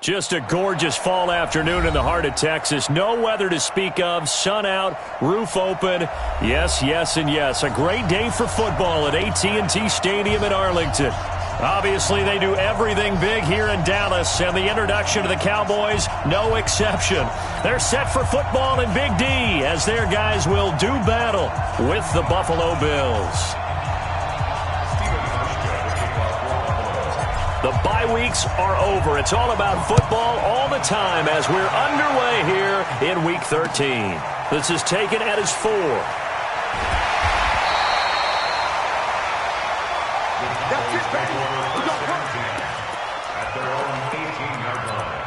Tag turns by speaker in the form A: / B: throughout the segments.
A: Just a gorgeous fall afternoon in the heart of Texas. No weather to speak of. Sun out, roof open. Yes, yes, and yes. A great day for football at AT&T Stadium in Arlington. Obviously, they do everything big here in Dallas, and the introduction to the Cowboys, no exception. They're set for football in Big D as their guys will do battle with the Buffalo Bills. The bye weeks are over. It's all about football all the time as we're underway here in Week 13. This is taken at his 4.
B: That's it, baby. We got at their own 18-yard line.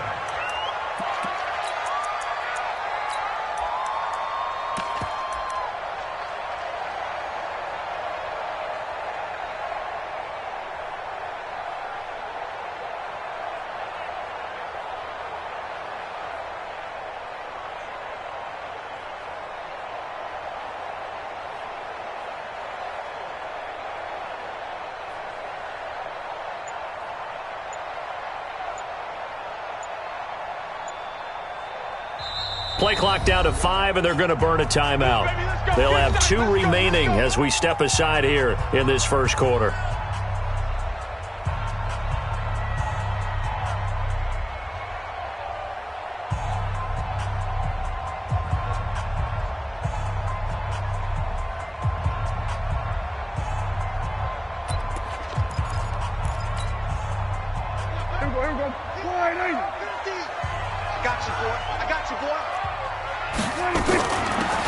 A: Play clock down to 5, and they're going to burn a timeout. They'll have 2 remaining as we step aside here in this first quarter.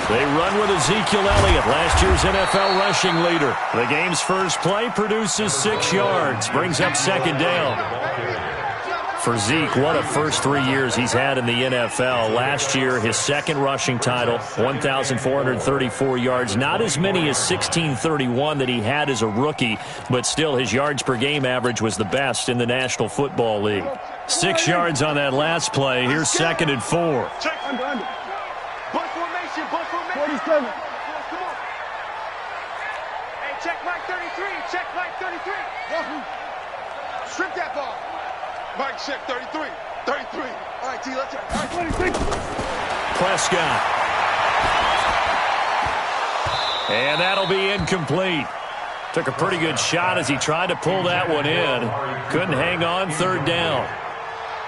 A: They run with Ezekiel Elliott, last year's NFL rushing leader. The game's first play produces 6 yards, brings up second down. For Zeke, what a first 3 years he's had in the NFL. Last year, his second rushing title, 1,434 yards. Not as many as 1,631 that he had as a rookie, but still his yards per game average was the best in the National Football League. 6 yards on that last play. Here's second and 4.
B: Under. Butt formation, butt formation. 47. Come on. Hey, check Mike 33. Check Mike 33. Strip that ball. Mike, check 33. 33. All right, T, let's check. All right, 26.
A: Prescott. And that'll be incomplete. Took a pretty good shot as he tried to pull that one in. Couldn't hang on, third down.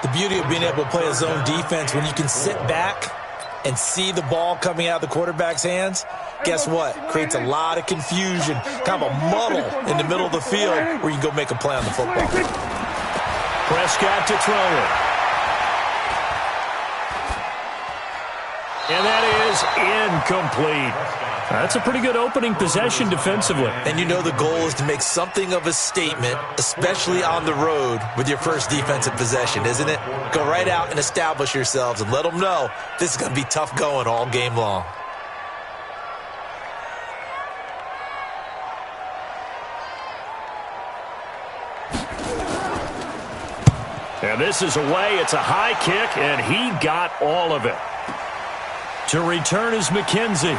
C: The beauty of being able to play a zone defense when you can sit back and see the ball coming out of the quarterback's hands, guess what? Creates a lot of confusion, kind of a muddle in the middle of the field where you can go make a play on the football.
A: Prescott to throw it. And that is incomplete. That's a pretty good opening possession defensively.
C: And you know the goal is to make something of a statement, especially on the road with your first defensive possession, isn't it? Go right out and establish yourselves and let them know this is going to be tough going all game long.
A: And this is away. It's a high kick, and he got all of it. To return is McKenzie.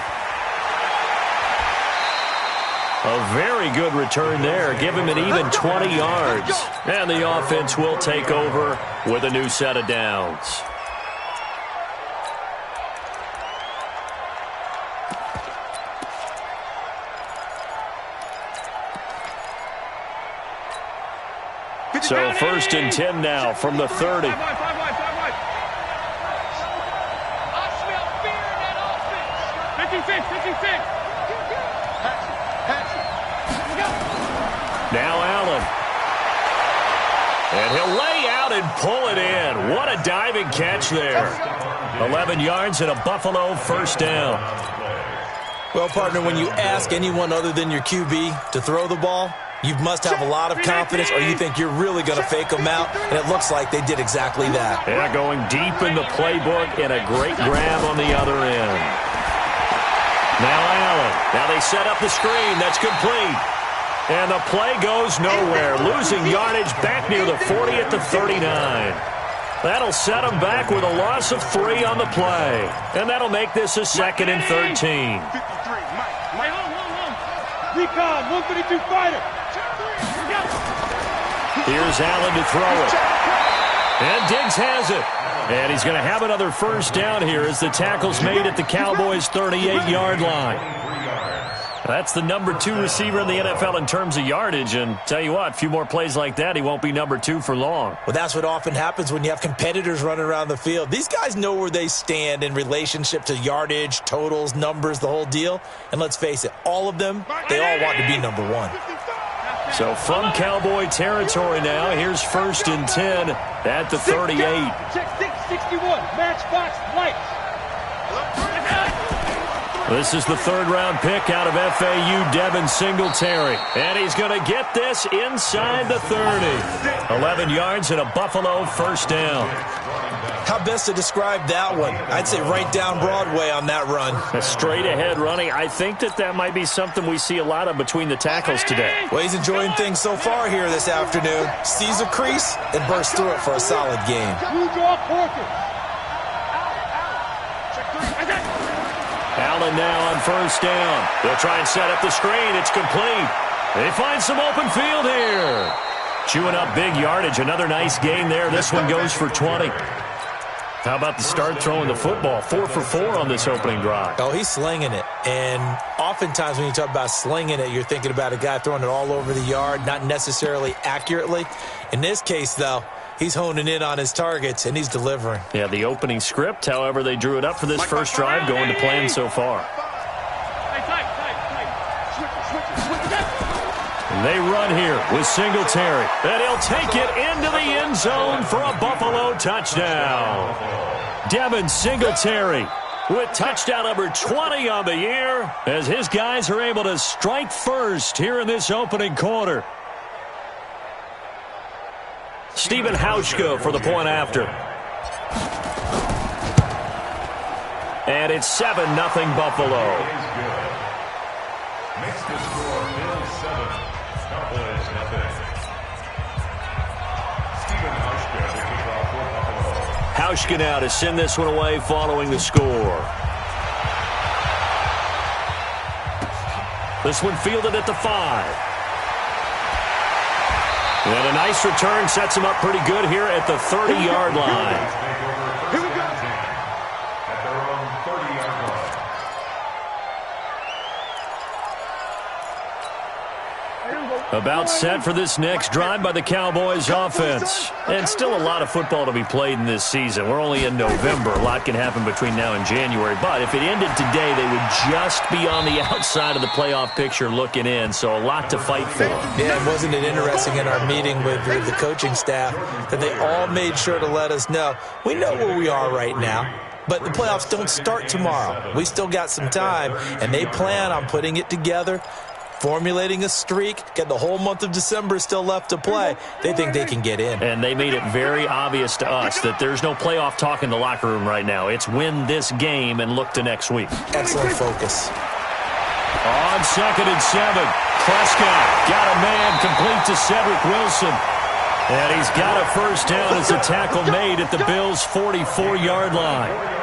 A: A very good return there. Give him an even 20 yards. And the offense will take over with a new set of downs. So first and 10 now from the 30. Now Allen. And he'll lay out and pull it in. What a diving catch there. 11 yards and a Buffalo first down.
C: Well, partner, when you ask anyone other than your QB to throw the ball, you must have a lot of confidence or you think you're really going to fake them out, and it looks like they did exactly that.
A: Yeah, going deep in the playbook and a great grab on the other end. Now Allen. Now they set up the screen. That's complete. And the play goes nowhere. Losing yardage back near the 40 at the 39. That'll set them back with a loss of 3 on the play. And that'll make this a second and 13.
B: Recon, 132 fighter.
A: Here's Allen to throw it. And Diggs has it. And he's going to have another first down here as the tackle's made at the Cowboys' 38-yard line. That's the number 2 receiver in the NFL in terms of yardage. And tell you what, a few more plays like that, he won't be number 2 for long.
C: Well, that's what often happens when you have competitors running around the field. These guys know where they stand in relationship to yardage, totals, numbers, the whole deal. And let's face it, all of them, they all want to be number 1.
A: So from Cowboy territory now, here's 1st and 10 at the 38.
B: Check 661, matchbox lights.
A: This is the 3rd-round pick out of FAU, Devin Singletary. And he's going to get this inside the 30. 11 yards and a Buffalo first down.
C: How best to describe that one? I'd say right down Broadway on that run.
A: A straight-ahead running. I think that might be something we see a lot of between the tackles today.
C: Well, he's enjoying things so far here this afternoon. Sees a crease and bursts through it for a solid game.
A: Allen now on first down. They'll try and set up the screen. It's complete. They find some open field here. Chewing up big yardage. Another nice gain there. This one goes for 20. How about the start throwing the football? 4 for 4 on this opening drive.
C: Oh, he's slinging it. And oftentimes when you talk about slinging it, you're thinking about a guy throwing it all over the yard, not necessarily accurately. In this case, though, he's honing in on his targets, and he's delivering.
A: Yeah, the opening script, however, they drew it up for this first drive, going to plan so far. And they run here with Singletary. And he'll take it into the end zone for a Buffalo touchdown. Devin Singletary with touchdown number 20 on the year as his guys are able to strike first here in this opening quarter. Stephen Hauschka for the point after. And it's 7-0 Buffalo.
D: Makes the score Bills 7, Cowboys nothing. Stephen Hauschka to kick off for Buffalo.
A: Hauschka now to send this one away following the score. This one fielded at the 5. And a nice return sets him up pretty good here at the 30-yard line.
D: Here we go. At their own 30-yard line.
A: About set for this next drive by the Cowboys offense. And still a lot of football to be played in this season. We're only in November. A lot can happen between now and January. But if it ended today, they would just be on the outside of the playoff picture looking in. So a lot to fight for.
C: Yeah, and wasn't it interesting in our meeting with the coaching staff that they all made sure to let us know, we know where we are right now. But the playoffs don't start tomorrow. We still got some time, and they plan on putting it together, formulating a streak, get the whole month of December still left to play. They think they can get in.
A: And they made it very obvious to us that there's no playoff talk in the locker room right now. It's win this game and look to next week.
C: Excellent focus.
A: On 2nd and 7, Prescott got a man complete to Cedric Wilson. And he's got a first down as a tackle made at the Bills' 44-yard line.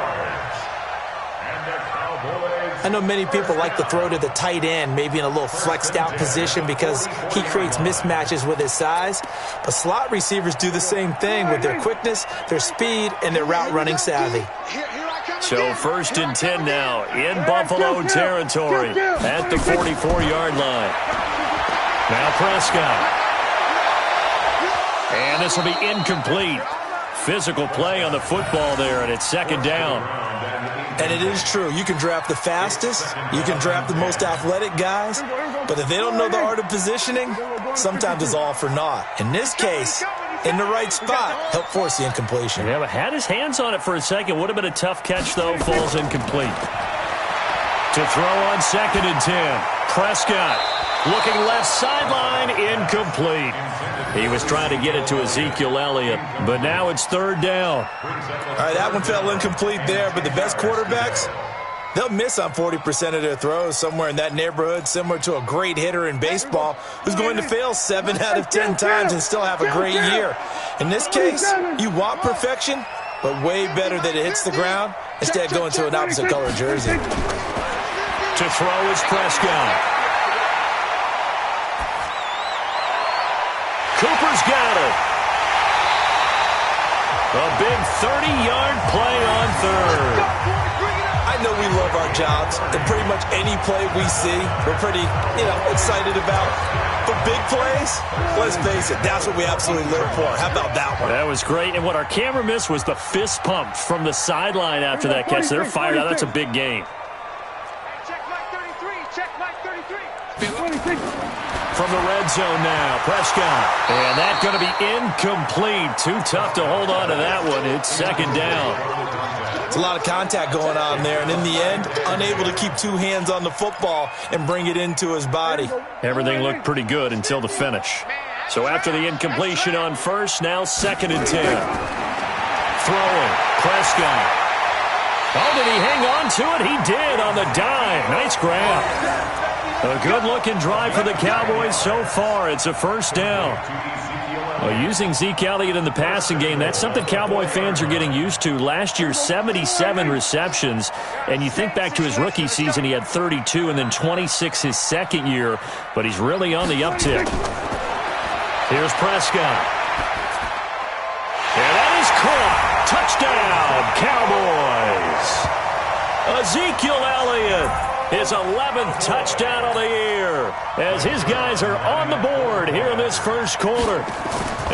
C: I know many people like to throw to the tight end, maybe in a little flexed out position because he creates mismatches with his size. But slot receivers do the same thing with their quickness, their speed, and their route running savvy.
A: So 1st and 10 now in Buffalo territory at the 44-yard line. Now Prescott. And this will be incomplete. Physical play on the football there, and it's 2nd down.
C: And it is true. You can draft the fastest. You can draft the most athletic guys. But if they don't know the art of positioning, sometimes it's all for naught. In this case, in the right spot, help force the incompletion.
A: Yeah, but had his hands on it for a second. Would have been a tough catch, though. Falls incomplete. To throw on 2nd and 10. Prescott looking left sideline, incomplete. He was trying to get it to Ezekiel Elliott, but now it's 3rd down.
C: All right, that one fell incomplete there, but the best quarterbacks, they'll miss on 40% of their throws, somewhere in that neighborhood, similar to a great hitter in baseball who's going to fail 7 out of 10 times and still have a great year. In this case, you want perfection, but way better that it hits the ground instead going to an opposite color jersey.
A: To throw is Prescott. Cooper's got it. A big 30-yard play on third.
C: I know we love our jobs, and pretty much any play we see, we're pretty, excited about. For big plays, let's face it, that's what we absolutely live for. How about that one?
A: That was great, and what our camera missed was the fist pump from the sideline after that catch. They're fired out. That's a big game.
B: Check Mike 33. Check Mike 33.
A: From the red zone now, Prescott. And that's going to be incomplete. Too tough to hold on to that one. It's second down.
C: It's a lot of contact going on there, and in the end, unable to keep two hands on the football and bring it into his body.
A: Everything looked pretty good until the finish. So after the incompletion on first, now 2nd and 10. Throwing, Prescott. Oh, did he hang on to it? He did on the dive. Nice grab. A good-looking drive for the Cowboys so far. It's a first down. Well, using Zeke Elliott in the passing game, that's something Cowboy fans are getting used to. Last year, 77 receptions. And you think back to his rookie season, he had 32 and then 26 his second year. But he's really on the uptick. Here's Prescott. And that is caught. Touchdown, Cowboys. Ezekiel Elliott. His 11th touchdown of the year as his guys are on the board here in this first quarter.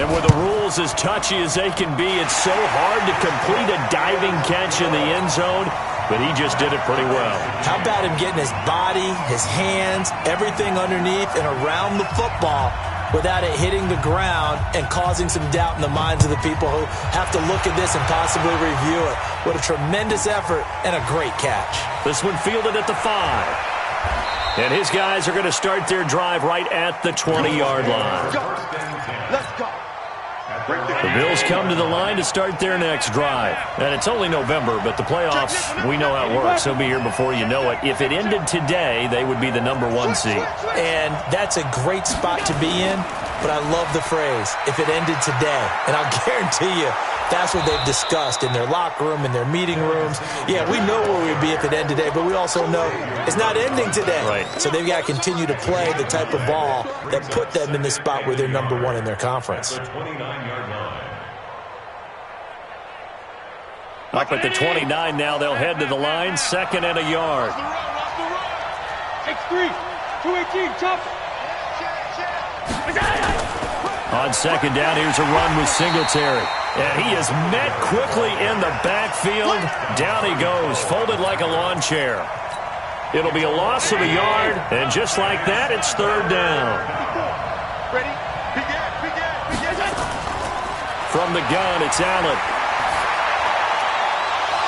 A: And with the rules as touchy as they can be, it's so hard to complete a diving catch in the end zone, but he just did it pretty well.
C: How about him getting his body, his hands, everything underneath and around the football without it hitting the ground and causing some doubt in the minds of the people who have to look at this and possibly review it. What a tremendous effort and a great catch.
A: This one fielded at the 5. And his guys are going to start their drive right at the 20-yard line.
B: Let's go.
A: The Bills come to the line to start their next drive. And it's only November, but the playoffs, we know how it works. They'll be here before you know it. If it ended today, they would be the #1 seed.
C: And that's a great spot to be in, but I love the phrase, if it ended today. And I'll guarantee you, that's what they've discussed in their locker room, in their meeting rooms. Yeah, we know where we'd be if it ended today, but we also know it's not ending today.
A: Right.
C: So they've got to continue to play the type of ball that put them in the spot where they're #1 in their conference.
A: Up at the 29 now, they'll head to the line, 2nd and a yard.
B: X3, 218, chop.
A: On 2nd down, here's a run with Singletary. And he is met quickly in the backfield. Down he goes, folded like a lawn chair. It'll be a loss of a yard, and just like that, it's 3rd down.
B: Ready? Begin.
A: From the gun, it's Allen.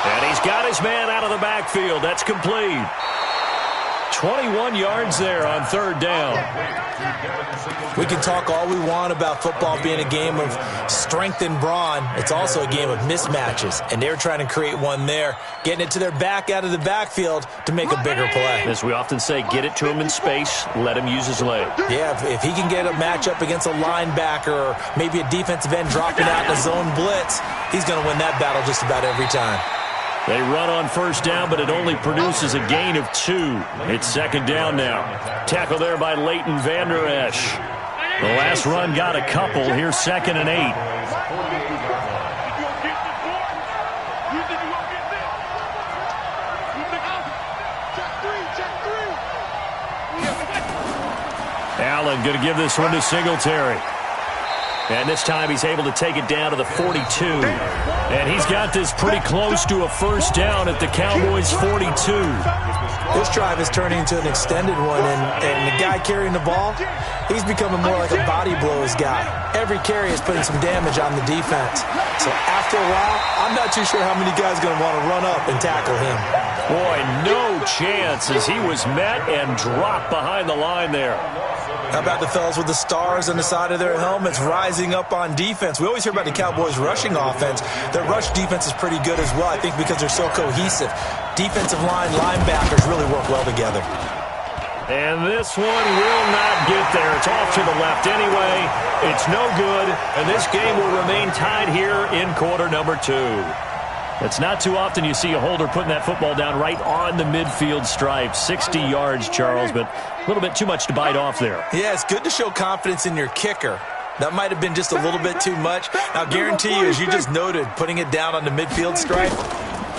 A: And he's got his man out of the backfield. That's complete. 21 yards there on 3rd down.
C: We can talk all we want about football being a game of strength and brawn. It's also a game of mismatches, and they're trying to create one there, getting it to their back out of the backfield to make a bigger play.
A: As we often say, get it to him in space, let him use his leg.
C: Yeah, if he can get a matchup against a linebacker or maybe a defensive end dropping out in a zone blitz, he's going to win that battle just about every time.
A: They run on 1st down, but it only produces a gain of 2. It's 2nd down now. Tackle there by Leighton Vander Esch. The last run got a couple. Here's 2nd and 8. Allen going to give this one to Singletary. And this time he's able to take it down to the 42. And he's got this pretty close to a 1st down at the Cowboys' 42.
C: This drive is turning into an extended one, and the guy carrying the ball, he's becoming more like a body blows guy. Every carry is putting some damage on the defense. So after a while, I'm not too sure how many guys are going to want to run up and tackle him.
A: Boy, no chance as he was met and dropped behind the line there.
C: How about the fellas with the stars on the side of their helmets rising up on defense? We always hear about the Cowboys' rushing offense. Their rush defense is pretty good as well, I think, because they're so cohesive. Defensive line, linebackers really work well together.
A: And this one will not get there. It's off to the left anyway. It's no good, and this game will remain tied here in quarter #2. It's not too often you see a holder putting that football down right on the midfield stripe. 60 yards, Charles, but a little bit too much to bite off there.
C: Yeah, it's good to show confidence in your kicker. That might have been just a little bit too much. I'll guarantee you, as you just noted, putting it down on the midfield stripe,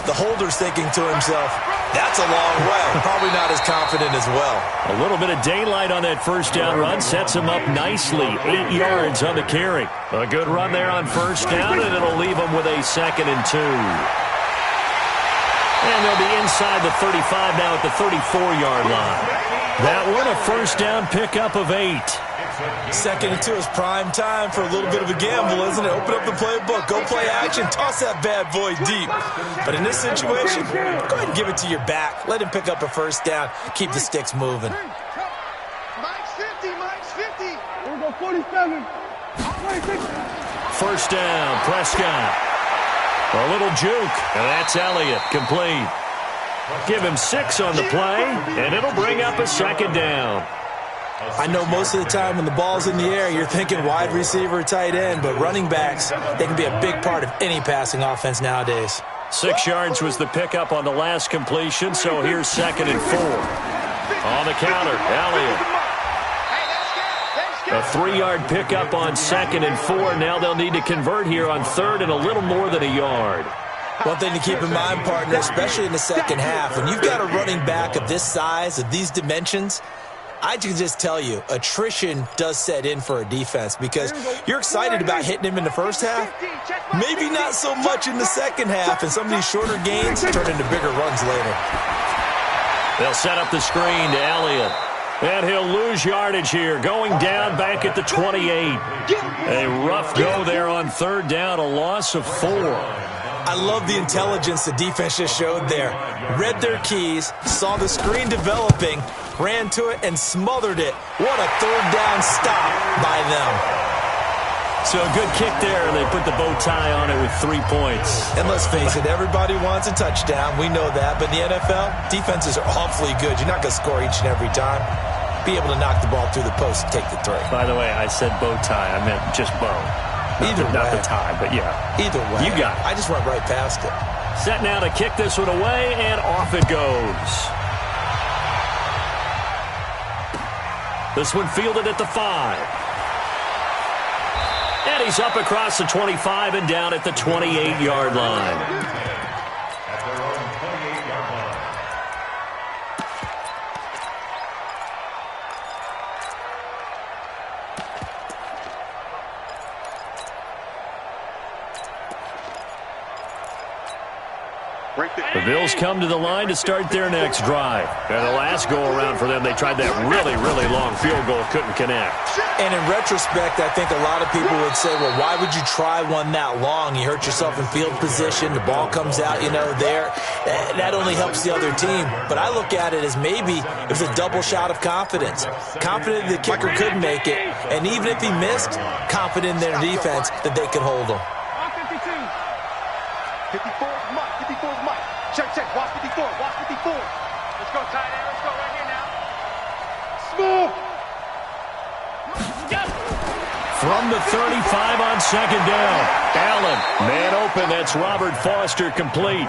C: the holder's thinking to himself, that's a long way. Probably not as confident as well.
A: A little bit of daylight on that first down run sets him up nicely. 8 yards on the carry. A good run there on first down, and it'll leave him with a 2nd and 2. And they'll be inside the 35 now at the 34-yard line. That one, a first down pickup of 8.
C: 2nd and 2 is prime time for a little bit of a gamble, isn't it? Open up the playbook, go play action, toss that bad boy deep. But in this situation, go ahead and give it to your back. Let him pick up a first down. Keep the sticks moving.
B: Mike's 50, Mike's 50.
E: Here we go, 47. 26.
A: First down, Prescott. A little juke, and that's Elliott, complete. Give him 6 on the play, and it'll bring up a 2nd down.
C: I know most of the time when the ball's in the air, you're thinking wide receiver, tight end, but running backs, they can be a big part of any passing offense nowadays.
A: 6 yards was the pickup on the last completion, so here's 2nd and 4. On the counter, Elliott. A 3-yard pickup on 2nd and 4. Now they'll need to convert here on 3rd and a little more than a yard.
C: One thing to keep in mind, partner, especially in the second half, when you've got a running back of this size, of these dimensions, I can just tell you, attrition does set in for a defense because you're excited about hitting him in the first half. Maybe not so much in the second half, and some of these shorter gains turn into bigger runs later.
A: They'll set up the screen to Elliott. And he'll lose yardage here, going down back at the 28. A rough go there on 3rd down, a loss of 4.
C: I love the intelligence the defense just showed there. Read their keys, saw the screen developing, ran to it, and smothered it. What a 3rd down stop by them.
A: So a good kick there. They put the bow tie on it with 3 points.
C: And let's face it, everybody wants a touchdown. We know that. But in the NFL, defenses are awfully good. You're not going to score each and every time. Be able to knock the ball through the post and take the 3.
A: By the way, I said bow tie. I meant just bow. Not the tie, but yeah.
C: Either way.
A: You got it.
C: I just went right past it.
A: Set now to kick this one away, and off it goes. This one fielded at the 5. And he's up across the 25 and down at the 28-yard line.
D: At their own 28-yard line.
A: The Bills come to the line to start their next drive. And the last go-around for them, they tried that really, really long field goal, couldn't connect.
C: And in retrospect, I think a lot of people would say, well, why would you try one that long? You hurt yourself in field position. The ball comes out, there. That only helps the other team. But I look at it as maybe it was a double shot of confidence. Confident the kicker could make it. And even if he missed, confident in their defense that they could hold him.
B: 54 is Mike. 54 is Mike. Check. Watch 54. Watch 54. Let's go, tight end. Let's go right here now. Smooth.
A: From the 35 on 2nd down. Allen, man open. That's Robert Foster, complete.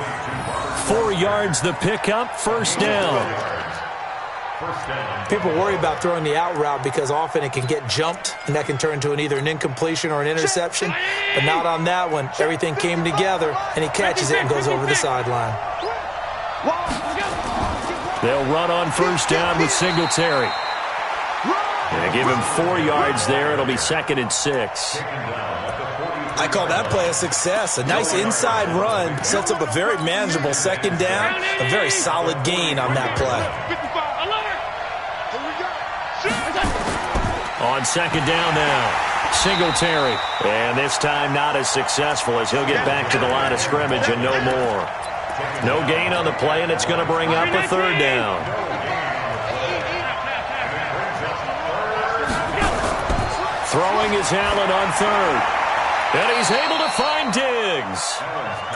A: 4 yards the pickup. First down.
C: People worry about throwing the out route because often it can get jumped, and that can turn into either an incompletion or an interception. But not on that one. Everything came together, and he catches it and goes over the sideline.
A: They'll run on first down with Singletary. And give him 4 yards there. It'll be 2nd and 6.
C: I call that play a success. A nice inside run sets up a very manageable 2nd down. A very solid gain on that play.
A: On 2nd down now, Singletary. And this time not as successful as he'll get back to the line of scrimmage and no more. No gain on the play, and it's going to bring up a 3rd down. Throwing is Allen on 3rd. And he's able to find Diggs.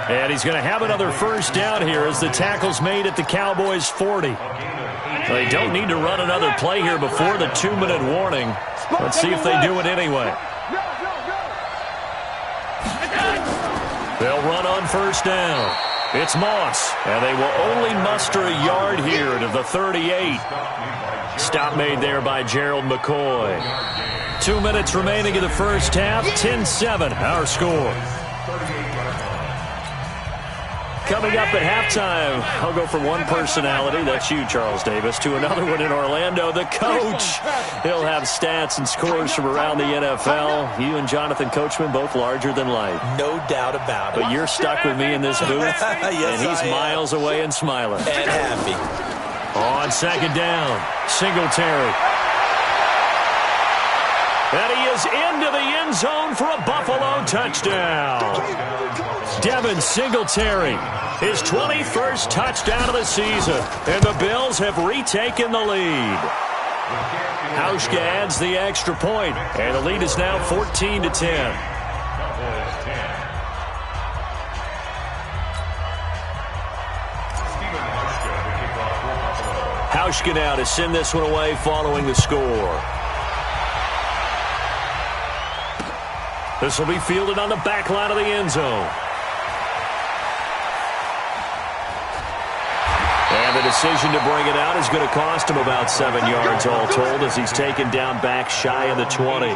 A: And he's going to have another first down here as the tackle's made at the Cowboys' 40. They don't need to run another play here before the 2-minute warning. Let's see if they do it anyway. They'll run on first down. It's Moss, and they will only muster a yard here to the 38. Stop made there by Gerald McCoy. 2 minutes remaining in the first half. 10-7, our score. Coming up at halftime, I'll go from one personality, that's you, Charles Davis, to another one in Orlando, the coach. He'll have stats and scores from around the NFL. You and Jonathan Coachman, both larger than life.
C: No doubt about it.
A: But you're stuck with me in this booth,
C: yes,
A: and he's miles away and smiling.
C: And happy.
A: On second down, Singletary. And he is into the end zone for a Buffalo touchdown. Devin Singletary, his 21st touchdown of the season, and the Bills have retaken the lead. Hauschka adds the extra point, and the lead is now 14-10. Hauschka now to send this one away following the score. This will be fielded on the back line of the end zone. And the decision to bring it out is going to cost him about 7 yards all told as he's taken down back shy of the 20.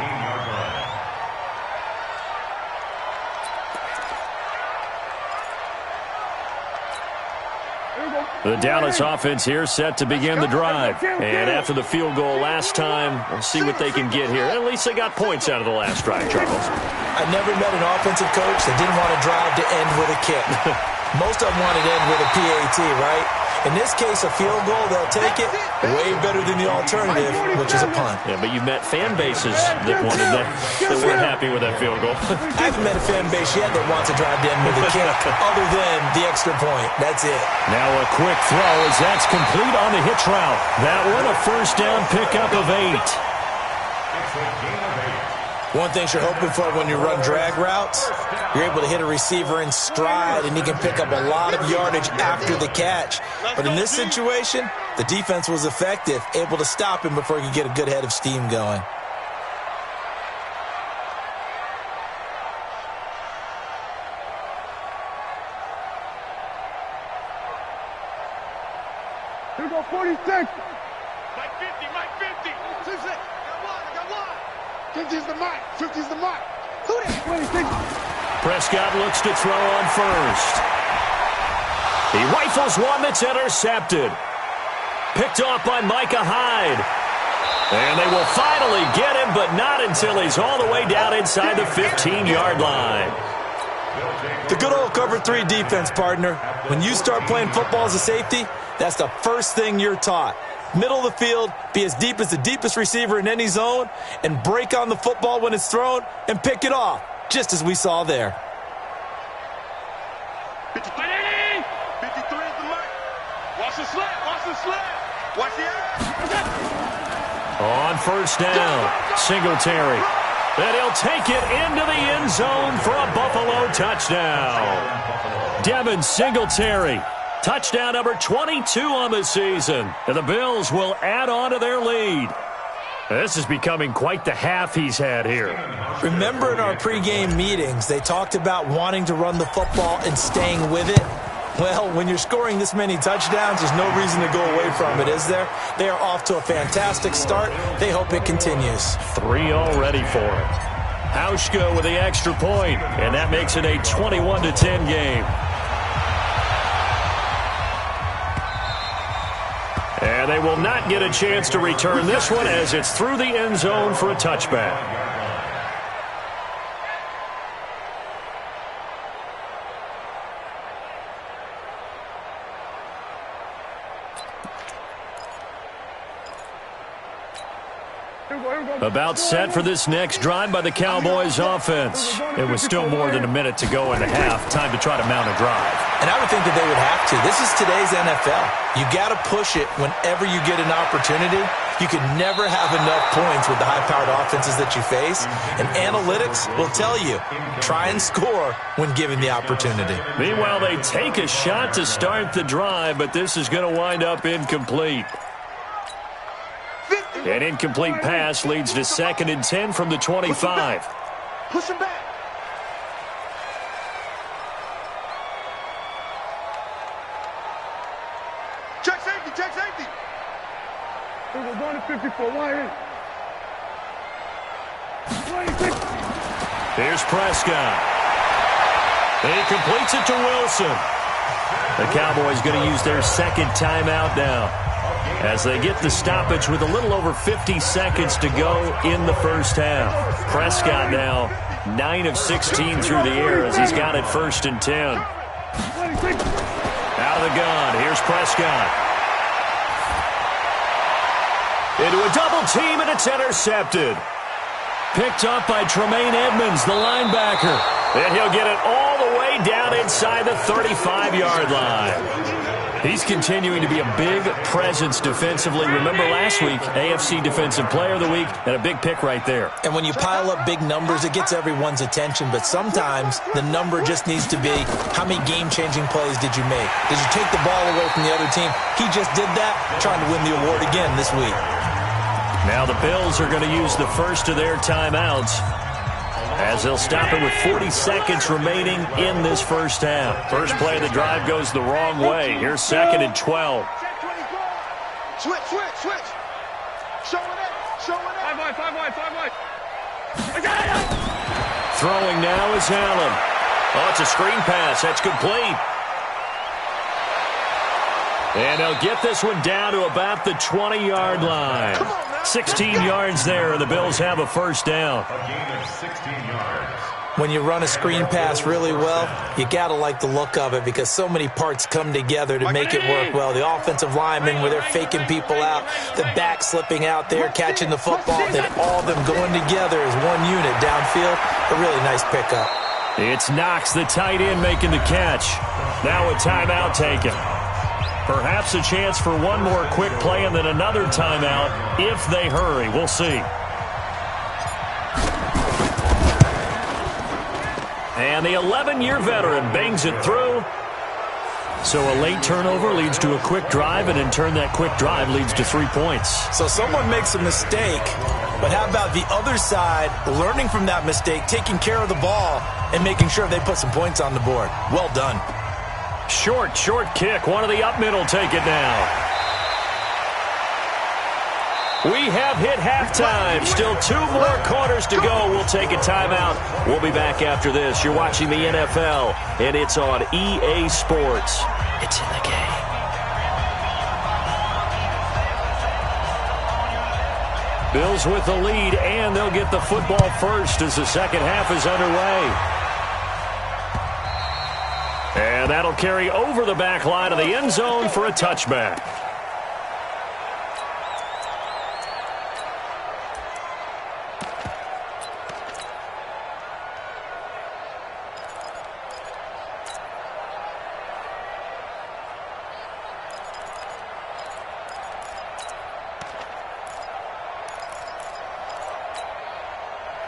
A: The Dallas offense here set to begin the drive. And after the field goal last time, we'll see what they can get here. At least they got points out of the last drive, Charles.
C: I never met an offensive coach that didn't want to drive to end with a kick. Most of them wanted to end with a PAT, right? In this case, a field goal, they'll take it. Way better than the alternative, which is a punt.
A: Yeah, but you met fan bases that wanted that weren't happy with that field goal.
C: I haven't met a fan base yet that wants to drive to end with a kick other than the extra point. That's it.
A: Now a quick throw as that's complete on the hitch route. That one a first down pickup of 8.
C: One thing you're hoping for when you run drag routes, you're able to hit a receiver in stride, and he can pick up a lot of yardage after the catch. But in this situation, the defense was effective, able to stop him before he could get a good head of steam going.
E: Here we go, 46.
B: Mike 50, Mike 50. 6-6. I got one. 50's the Mike. 50's the Mike. Who that?
E: 26.
A: Prescott looks to throw on first. He rifles one that's intercepted. Picked off by Micah Hyde. And they will finally get him, but not until he's all the way down inside the 15-yard line.
C: The good old cover 3 defense, partner. When you start playing football as a safety, that's the first thing you're taught. Middle of the field, be as deep as the deepest receiver in any zone, and break on the football when it's thrown and pick it off, just as we saw there.
B: 53 is the Mike. Watch the slant. Watch the slant. Watch the act.
A: On first down, Singletary. And he'll take it into the end zone for a Buffalo touchdown. Devin Singletary. Touchdown number 22 on the season. And the Bills will add on to their lead. This is becoming quite the half he's had here.
C: Remember in our pregame meetings, they talked about wanting to run the football and staying with it? Well, when you're scoring this many touchdowns, there's no reason to go away from it, is there? They are off to a fantastic start. They hope it continues.
A: 3 already for him. Hauschka with the extra point, and that makes it a 21-10 game. And they will not get a chance to return this one as it's through the end zone for a touchback. About set for this next drive by the Cowboys offense. It was still more than a minute to go in the half. Time to try to mount a drive.
C: And I would think that they would have to. This is today's NFL. You got to push it whenever you get an opportunity. You can never have enough points with the high-powered offenses that you face. And analytics will tell you, try and score when given the opportunity.
A: Meanwhile, they take a shot to start the drive, but this is going to wind up incomplete. An incomplete pass leads to 2nd and 10 from the 25.
B: Push him back. Check safety, check safety.
E: Here we go, going to 54. Why
A: Here's Prescott. He completes it to Wilson. The Cowboys going to use their second timeout now as they get the stoppage with a little over 50 seconds to go in the first half. Prescott now 9 of 16 through the air as he's got it 1st and 10. Out of the gun. Here's Prescott. Into a double team, and it's intercepted. Picked up by Tremaine Edmonds, the linebacker. And he'll get it all the way down inside the 35-yard line. He's continuing to be a big presence defensively. Remember last week, AFC Defensive Player of the Week, and a big pick right there.
C: And when you pile up big numbers, it gets everyone's attention. But sometimes the number just needs to be, how many game-changing plays did you make? Did you take the ball away from the other team? He just did that, trying to win the award again this week.
A: Now the Bills are going to use the first of their timeouts as they'll stop it with 40 seconds remaining in this first half. First play of the drive goes the wrong way. Here's 2nd and 12.
B: Switch. Showing it. 5 wide.
A: Throwing now is Allen. Oh, it's a screen pass. That's complete. And they'll get this one down to about the 20-yard line. 16 yards there, and the Bills have a first down.
D: A gain of 16 yards.
C: When you run a screen pass really well, you got to like the look of it because so many parts come together to make it work well. The offensive linemen, where they're faking people out, the back slipping out there, catching the football, then all of them going together as one unit downfield. A really nice pickup.
A: It's Knox, the tight end, making the catch. Now a timeout taken. Perhaps a chance for one more quick play and then another timeout if they hurry. We'll see. And the 11-year veteran bangs it through. So a late turnover leads to a quick drive, and in turn that quick drive leads to 3 points.
C: So someone makes a mistake, but how about the other side learning from that mistake, taking care of the ball, and making sure they put some points on the board? Well done.
A: Short kick. One of the up middle take it now. We have hit halftime. Still 2 more quarters to go. We'll take a timeout. We'll be back after this. You're watching the NFL, and it's on EA Sports. It's in the game. Bills with the lead, and they'll get the football first as the second half is underway. And that'll carry over the back line of the end zone for a touchback.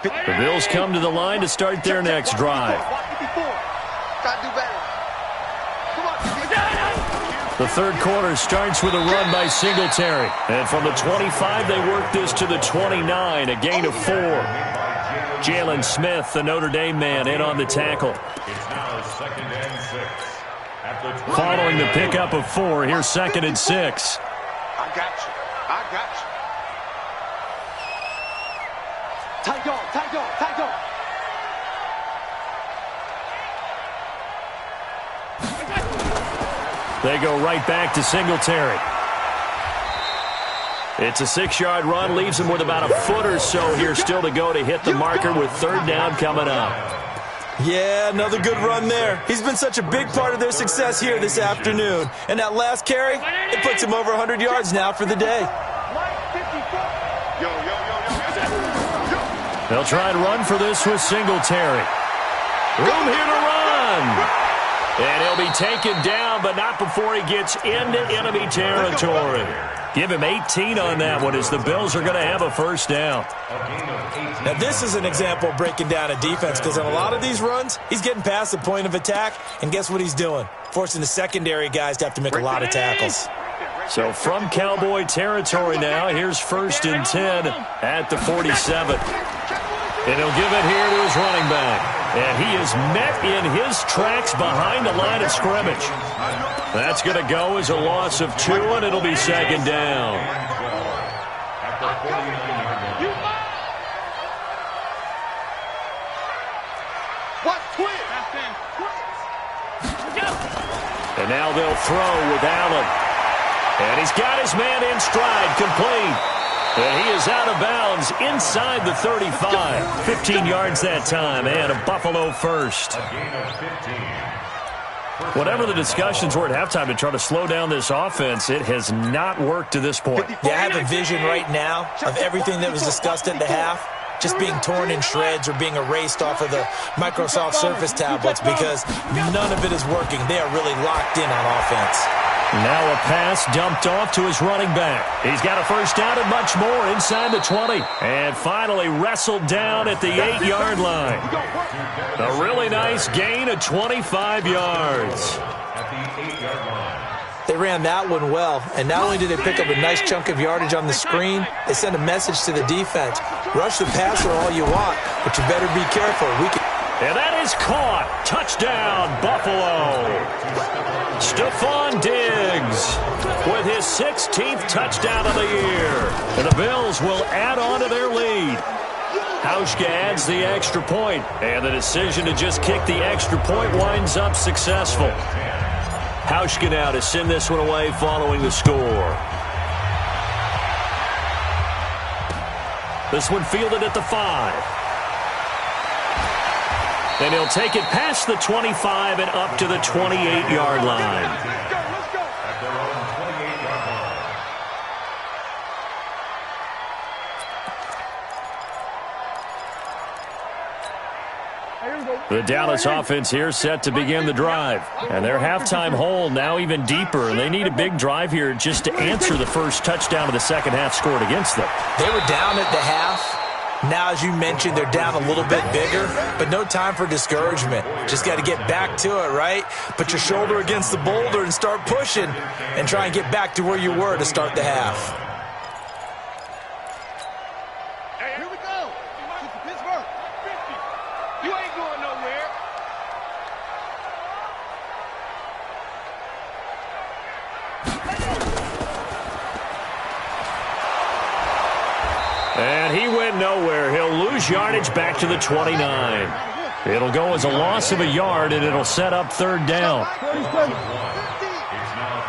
A: The Bills come to the line to start their next drive.
B: Gotta do better.
A: The third quarter starts with a run by Singletary. And from the 25, they work this to the 29, a gain of 4. Jalen Smith, the Notre Dame man, in on the tackle.
D: It's now 2nd and 6.
A: Following the pickup of 4, here's 2nd and 6.
B: I got you. Tight dog.
A: They go right back to Singletary. It's a 6-yard run, leaves him with about a foot or so here still to go to hit the marker with 3rd down coming up.
C: Yeah, another good run there. He's been such a big part of their success here this afternoon. And that last carry, it puts him over 100 yards now for the day.
A: They'll try and run for this with Singletary. Room here to run. And he'll be taken down, but not before he gets into enemy territory. Give him 18 on that one as the Bills are going to have a first down.
C: Now, this is an example of breaking down a defense because on a lot of these runs, he's getting past the point of attack, and guess what he's doing? Forcing the secondary guys to have to make a lot of tackles.
A: So from Cowboy territory now, here's 1st and 10 at the 47. And he'll give it here to his running back. And he is met in his tracks behind the line of scrimmage. That's going to go as a loss of 2, and it'll be 2nd down. And now they'll throw with Allen. And he's got his man in stride, complete. And he is out of bounds inside the 35. 15 yards that time, and a Buffalo first.
D: A gain of 15.
A: Whatever the discussions were at halftime to try to slow down this offense, it has not worked to this point.
C: Yeah, I have a vision right now of everything that was discussed at the half just being torn in shreds or being erased off of the Microsoft Surface tablets because none of it is working. They are really locked in on offense.
A: Now a pass dumped off to his running back. He's got a first down and much more inside the 20. And finally wrestled down at the 8-yard line. A really nice gain of 25 yards.
D: At the 8-yard line.
C: They ran that one well, and not only did they pick up a nice chunk of yardage on the screen, they sent a message to the defense. Rush the passer all you want, but you better be careful.
A: And that is caught. Touchdown, Buffalo. Stephon Diggs with his 16th touchdown of the year. And the Bills will add on to their lead. Hauschka adds the extra point, and the decision to just kick the extra point winds up successful. Hauschka now to send this one away following the score. This one fielded at the 5. And he'll take it past the 25 and up to the 28-yard line.
B: Let's go.
D: At their own 28-yard line.
A: The Dallas offense here set to begin the drive. And their halftime hole now even deeper. And they need a big drive here just to answer the first touchdown of the second half scored against them.
C: They were down at the half. Now, as you mentioned, they're down a little bit bigger, but no time for discouragement. Just got to get back to it, right? Put your shoulder against the boulder and start pushing and try and get back to where you were to start the half.
B: Hey, here we go. Pittsburgh. 50. You ain't going nowhere.
A: And he went nowhere. He'll lose yardage back to the 29. It'll go as a loss of a yard, and it'll set up third down.
D: It's now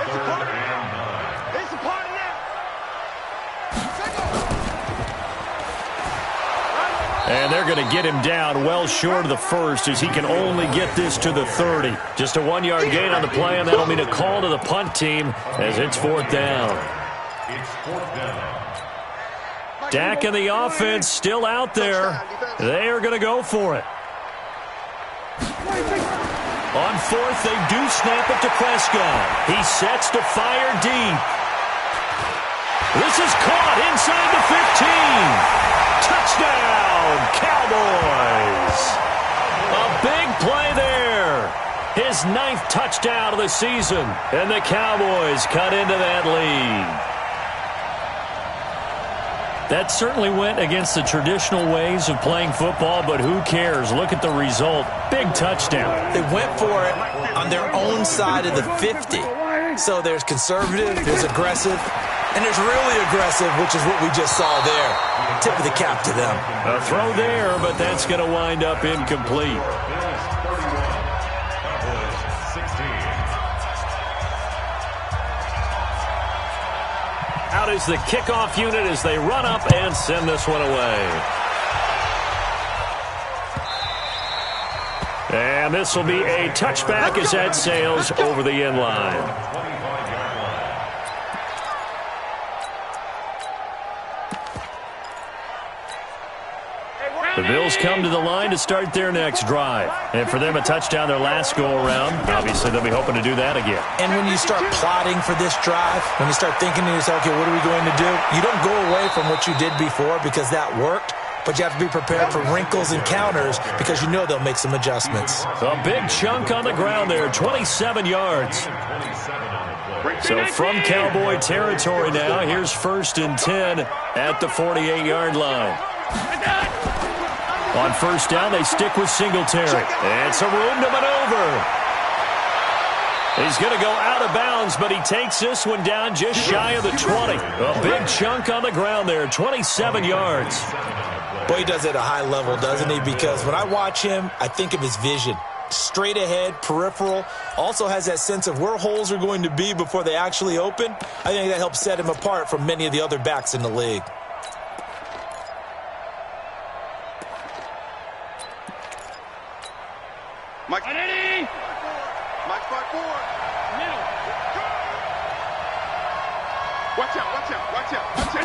D: 3rd and 9.
B: It's a party now.
A: And they're going to get him down well short of the first as he can only get this to the 30. Just a 1-yard gain on the play, and that'll mean a call to the punt team as it's 4th down.
D: It's 4th down.
A: Dak and the offense still out there. They are going to go for it. On 4th, they do snap it to Prescott. He sets to fire deep. This is caught inside the 15. Touchdown, Cowboys. A big play there. His 9th touchdown of the season. And the Cowboys cut into that lead. That certainly went against the traditional ways of playing football, but who cares? Look at the result. Big touchdown.
C: They went for it on their own side of the 50. So there's conservative, there's aggressive, and there's really aggressive, which is what we just saw there. Tip of the cap to them.
A: A throw there, but that's going to wind up incomplete.
D: Bills 31, Cowboys 16.
A: Out is the kickoff unit as they run up and send this one away. And this will be a touchback as that sails over the end line. The Bills come to the line to start their next drive. And for them, a touchdown their last go-around. Obviously, they'll be hoping to do that again.
C: And when you start plotting for this drive, when you start thinking to yourself, okay, what are we going to do? You don't go away from what you did before because that worked, but you have to be prepared for wrinkles and counters because you know they'll make some adjustments.
A: A big chunk on the ground there, 27 yards. So from Cowboy territory now, here's 1st and 10 at the 48-yard line. On 1st down, they stick with Singletary. And some room to maneuver. He's going to go out of bounds, but he takes this one down just shy of the 20. A big chunk on the ground there, 27 yards.
C: Boy, he does it at a high level, doesn't he? Because when I watch him, I think of his vision. direct, straight ahead, peripheral. Also has that sense of where holes are going to be before they actually open. I think that helps set him apart from many of the other backs in the league.
B: Mike. Mike 5-4. Middle. Watch out, watch out, watch out, watch out.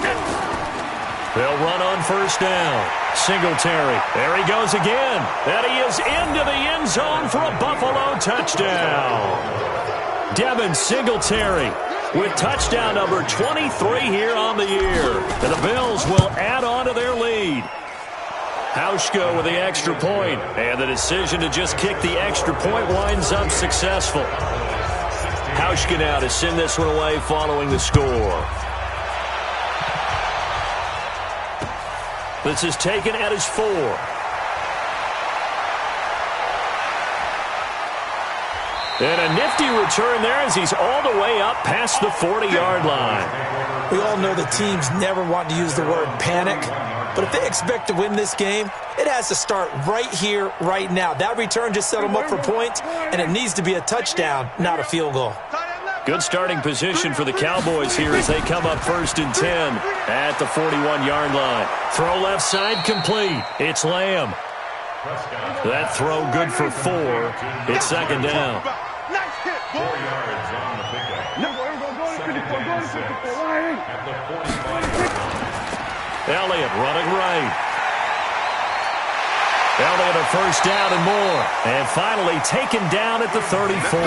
A: They'll run on first down. Singletary. There he goes again. And he is into the end zone for a Buffalo touchdown. Devin Singletary with touchdown number 23 here on the year. And the Bills will add on to their lead. Hauschka with the extra point, and the decision to just kick the extra point winds up successful. Hauschka now to send this one away following the score. This is taken at his 4. And a nifty return there as he's all the way up past the 40-yard line.
C: We all know the teams never want to use the word panic, but if they expect to win this game, it has to start right here, right now. That return just set them up for points, and it needs to be a touchdown, not a field goal.
A: Good starting position for the Cowboys here as they come up 1st and 10 at the 41-yard line. Throw left side complete. It's Lamb. That throw good for 4. It's 2nd down.
D: 4 yards on the pickup. At the 45.
A: Elliott running right. Elliott a first down and more. And finally taken down at the 34.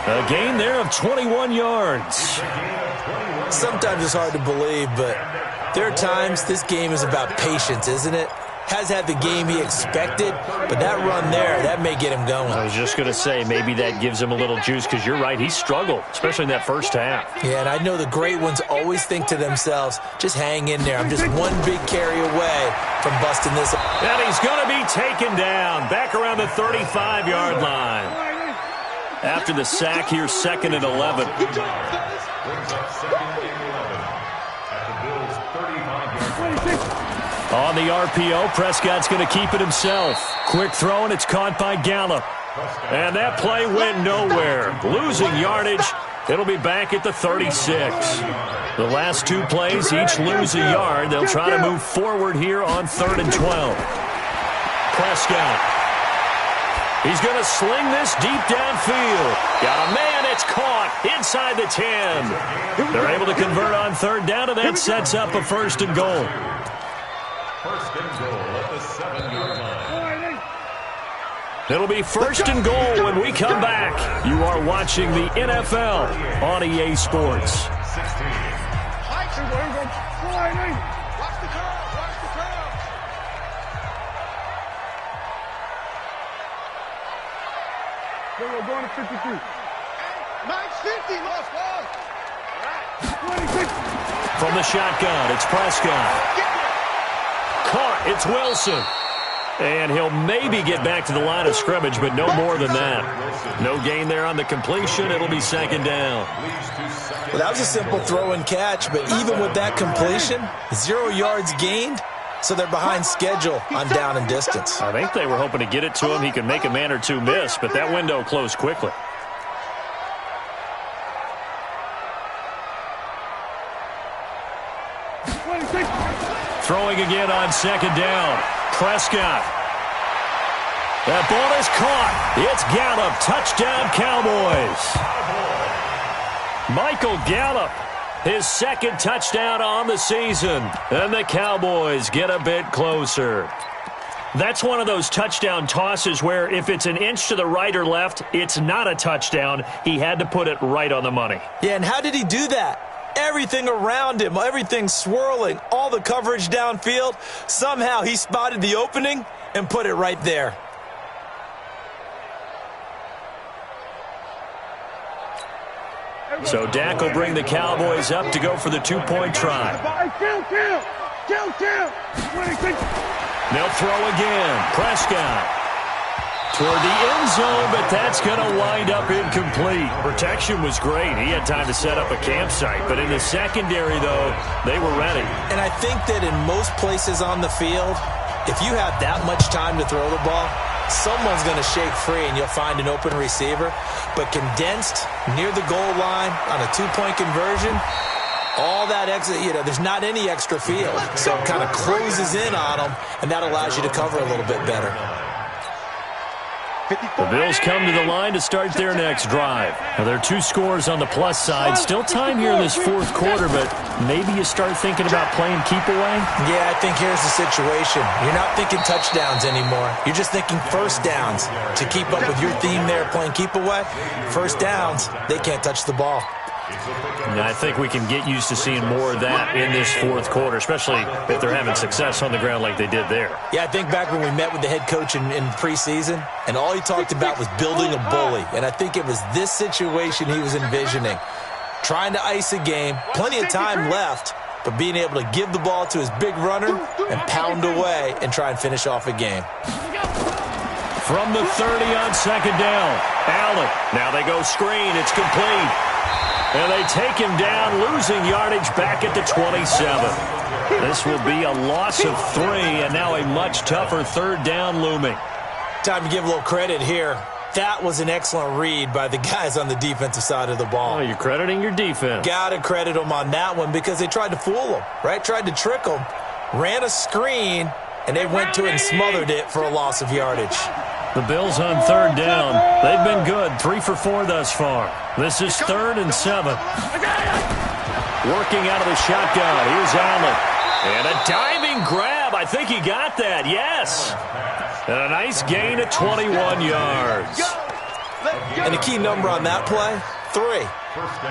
A: A gain there of 21 yards.
C: Sometimes it's hard to believe, but there are times this game is about patience, isn't it? Has had the game he expected, but that run there, that may get him going.
A: I was just going to say, maybe that gives him a little juice, because you're right, he struggled, especially in that first half.
C: Yeah, and I know the great ones always think to themselves, just hang in there. I'm just one big carry away from busting this.
A: And he's going to be taken down, back around the 35-yard line. After the sack here, 2nd and 11.
D: Brings up 2nd and 11 at the Bills' 35-yard line.
A: On the RPO, Prescott's going to keep it himself. Quick throw, and it's caught by Gallup. And that play went nowhere. Losing yardage. It'll be back at the 36. The last 2 plays, each lose a yard. They'll try to move forward here on 3rd and 12. Prescott. He's going to sling this deep downfield. Got a man, it's caught inside the 10. They're able to convert on 3rd down, and that sets up a 1st and goal.
D: 1st and goal at the 7-yard line.
A: It'll be 1st and goal when we come back. You are watching the NFL on EA Sports.
D: 16.
B: Watch the curve. Watch the curve.
E: We're going to 52.
B: Mike's 50, lost ball. All right.
E: 26.
A: From the shotgun, it's Prescott. Caught, it's Wilson. And he'll maybe get back to the line of scrimmage, but no more than that. No gain there on the completion. It'll be 2nd down.
C: Well, that was a simple throw and catch, but even with that completion, 0 yards gained, so they're behind schedule on down and distance.
A: I think they were hoping to get it to him. He could make a man or two miss, but that window closed quickly. Throwing again on 2nd down. Prescott. That ball is caught. It's Gallup. Touchdown, Cowboys. Michael Gallup, his 2nd touchdown on the season. And the Cowboys get a bit closer. That's one of those touchdown tosses where if it's an inch to the right or left, it's not a touchdown. He had to put it right on the money.
C: Yeah, and how did he do that? Everything around him, everything swirling, all the coverage downfield. Somehow he spotted the opening and put it right there.
A: So Dak will bring the Cowboys up to go for the 2-point try.
E: Kill. 26.
A: They'll throw again. Prescott toward the end zone, but that's going to wind up incomplete. Protection was great. He had time to set up a campsite, but in the secondary, though, they were ready.
C: And I think that in most places on the field, if you have that much time to throw the ball, someone's going to shake free and you'll find an open receiver. But condensed near the goal line on a two-point conversion, all that extra, there's not any extra field. So it kind of closes in on them, and that allows you to cover a little bit better.
A: The Bills come to the line to start their next drive. Now, there are 2 scores on the plus side. Still time here in this fourth quarter, but maybe you start thinking about playing keep away?
C: Yeah, I think here's the situation. You're not thinking touchdowns anymore. You're just thinking first downs. To keep up with your theme there, playing keep away, first downs, they can't touch the ball.
A: Now, I think we can get used to seeing more of that in this fourth quarter, especially if they're having success on the ground like they did there.
C: Yeah, I think back when we met with the head coach in preseason, and all he talked about was building a bully. And I think it was this situation he was envisioning. Trying to ice a game, plenty of time left, but being able to give the ball to his big runner and pound away and try and finish off a game.
A: From the 30 on second down, Allen. Now they go screen. It's complete. And they take him down, losing yardage back at the 27. This will be a loss of 3, and now a much tougher third down looming.
C: Time to give a little credit here. That was an excellent read by the guys on the defensive side of the ball.
A: Oh, you're crediting your defense.
C: Got to credit them on that one because they tried to fool them, right? Tried to trick them, ran a screen, and they went to it and smothered it for a loss of yardage.
A: The Bills on third down. They've been good, 3 for 4 thus far. This is 3rd and 7. Working out of the shotgun. Here's Allen. And a diving grab. I think he got that. Yes. And a nice gain of 21 yards.
C: And the key number on that play, 3.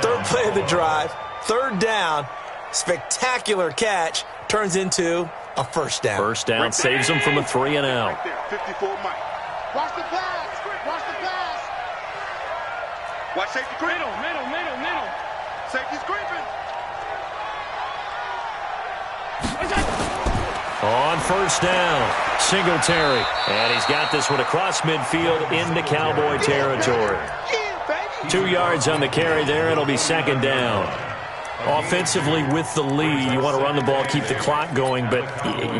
C: Third play of the drive. Third down. Spectacular catch. Turns into a first down.
A: First down saves them from a 3 and out.
B: 54 Mike. Watch the pass. Watch the pass. Watch safety creep. Middle. Safety's creeping.
A: On first down, Singletary. And he's got this one across midfield into Cowboy territory. 2 yards on the carry there. It'll be second down. Offensively with the lead, you want to run the ball, keep the clock going, but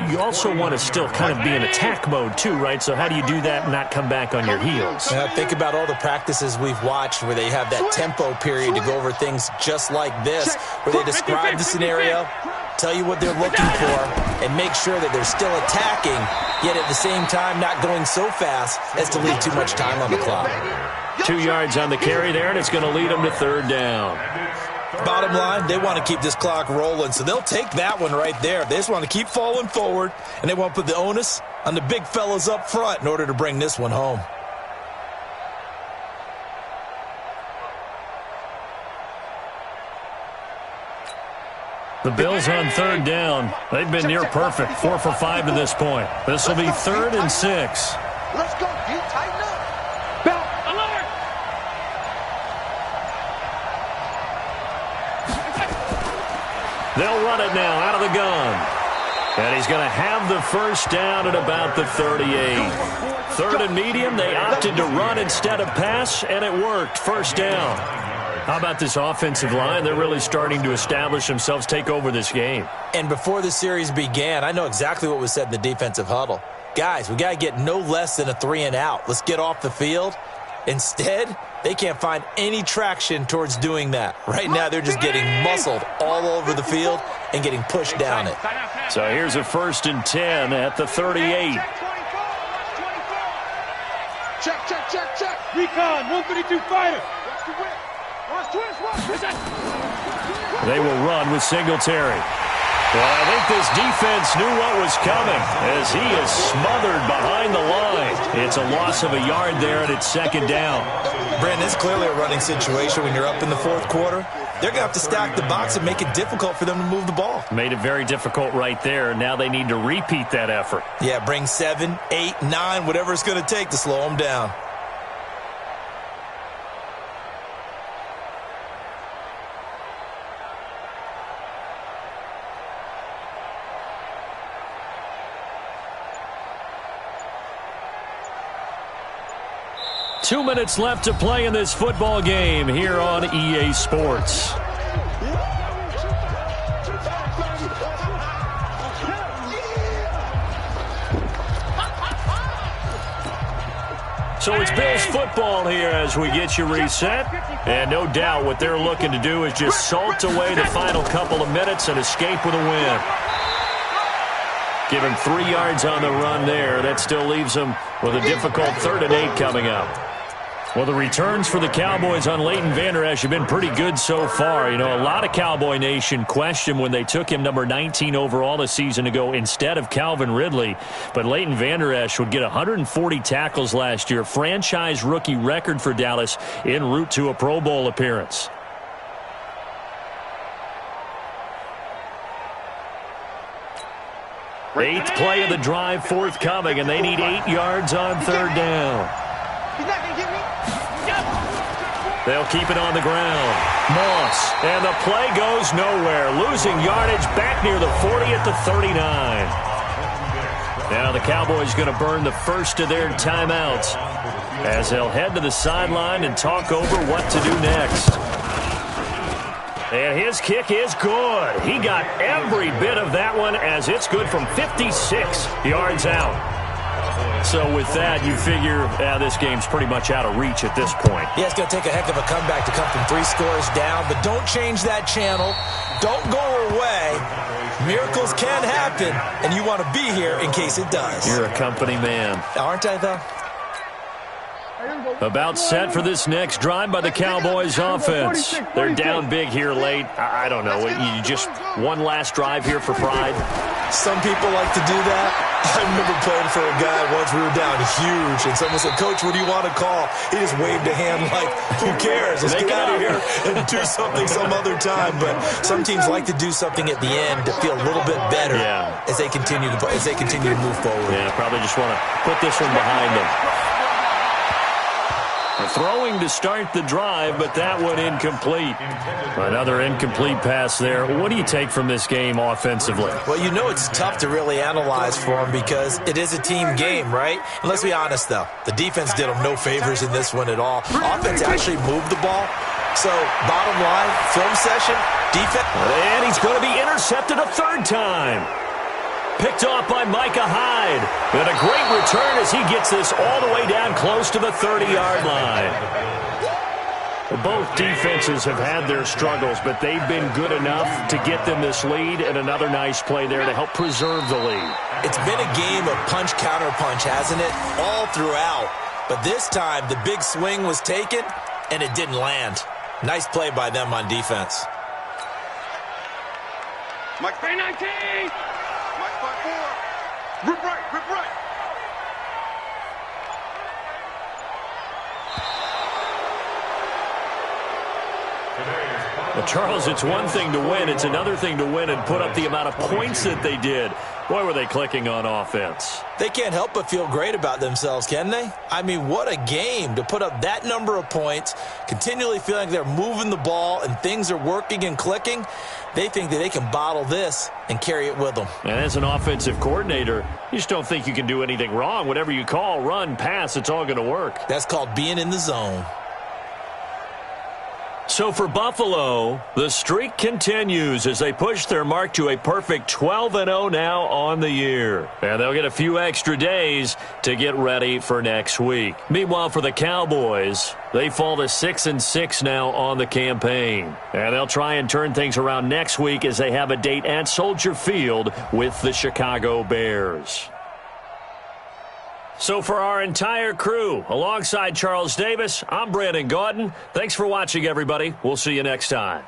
A: you also want to still kind of be in attack mode too, right? So how do you do that and not come back on your heels?
C: Think about all the practices we've watched where they have that tempo period to go over things just like this, where they describe the scenario, tell you what they're looking for, and make sure that they're still attacking, yet at the same time not going so fast as to leave too much time on the clock.
A: 2 yards on the carry there, and it's going to lead them to third down.
C: Bottom line, they want to keep this clock rolling, so they'll take that one right there. They just want to keep falling forward, and they want to put the onus on the big fellas up front in order to bring this one home.
A: The Bills on third down. They've been near perfect, 4 for 5 to this point. This will be 3rd and 6.
B: Let's go. You tighten up. Belt. Alert.
A: They'll run it now out of the gun. And he's going to have the first down at about the 38. 3rd and medium, they opted to run instead of pass, and it worked. First down. How about this offensive line? They're really starting to establish themselves, take over this game.
C: And before the series began, I know exactly what was said in the defensive huddle. Guys, we got to get no less than a 3 and out. Let's get off the field. Instead, they can't find any traction towards doing that. Right now, they're just getting muscled all over the field and getting pushed down it.
A: So here's a 1st and 10 at the 38.
B: Check.
E: Recon, 132 fighter.
B: Watch the whip. Watch twist.
A: They will run with Singletary. Well, I think this defense knew what was coming as he is smothered behind the line. It's a loss of a yard there, and it's second down.
C: Brandon, it's clearly a running situation when you're up in the fourth quarter. They're going to have to stack the box and make it difficult for them to move the ball.
A: Made it very difficult right there. Now they need to repeat that effort.
C: Yeah, bring 7, 8, 9, whatever it's going to take to slow them down.
A: Two minutes left to play in this football game here on EA Sports. So it's Bills football here as we get you reset. And no doubt what they're looking to do is just salt away the final couple of minutes and escape with a win. Give him 3 yards on the run there. That still leaves him with a difficult 3rd and 8 coming up. Well, the returns for the Cowboys on Leighton Vander Esch have been pretty good so far. You know, a lot of Cowboy Nation questioned when they took him number 19 overall a season ago instead of Calvin Ridley. But Leighton Vander Esch would get 140 tackles last year, franchise rookie record for Dallas en route to a Pro Bowl appearance. Eighth play of the drive forthcoming, and they need 8 yards on 3rd down.
B: He's not going to get me.
A: They'll keep it on the ground. Moss, and the play goes nowhere. Losing yardage back near the 40 at the 39. Now the Cowboys going to burn the first of their timeouts as they'll head to the sideline and talk over what to do next. And his kick is good. He got every bit of that one as it's good from 56 yards out. So with that, you figure this game's pretty much out of reach at this point.
C: Yeah, it's going to take a heck of a comeback to come from 3 scores down, but don't change that channel. Don't go away. Miracles can happen, and you want to be here in case it does.
A: You're a company man.
C: Aren't I, though?
A: About set for this next drive by the Cowboys offense. They're down big here late. I don't know. You just one last drive here for pride?
C: Some people like to do that. I remember playing for a guy once. We were down huge, and someone said, "Coach, what do you want to call?" He just waved a hand like, who cares? Let's get out of here and do something some other time. But some teams like to do something at the end to feel a little bit better as they continue to move forward.
A: Yeah, probably just want to put this one behind them. Throwing to start the drive, but that one incomplete. Another incomplete pass there. What do you take from this game offensively?
C: Well, you know it's tough to really analyze for them because it is a team game, right? And let's be honest, though. The defense did them no favors in this one at all. Offense actually moved the ball. So, bottom line, film session, defense.
A: And he's going to be intercepted a 3rd time. Picked off by Micah Hyde. And a great return as he gets this all the way down close to the 30-yard line. Both defenses have had their struggles, but they've been good enough to get them this lead, and another nice play there to help preserve the lead.
C: It's been a game of punch-counter-punch, hasn't it? All throughout. But this time, the big swing was taken, and it didn't land. Nice play by them on defense.
B: Mike 319. Mike 5-4. Rip right, rip right.
A: Well, Charles, it's one thing to win. It's another thing to win and put up the amount of points that they did. Boy, were they clicking on offense.
C: They can't help but feel great about themselves, can they? I mean, what a game to put up that number of points, continually feeling like they're moving the ball and things are working and clicking. They think that they can bottle this and carry it with them.
A: And as an offensive coordinator, you just don't think you can do anything wrong. Whatever you call, run, pass, it's all going to work.
C: That's called being in the zone.
A: So for Buffalo, the streak continues as they push their mark to a perfect 12-0 now on the year. And they'll get a few extra days to get ready for next week. Meanwhile, for the Cowboys, they fall to 6-6 now on the campaign. And they'll try and turn things around next week as they have a date at Soldier Field with the Chicago Bears. So for our entire crew, alongside Charles Davis, I'm Brandon Gaudin. Thanks for watching, everybody. We'll see you next time.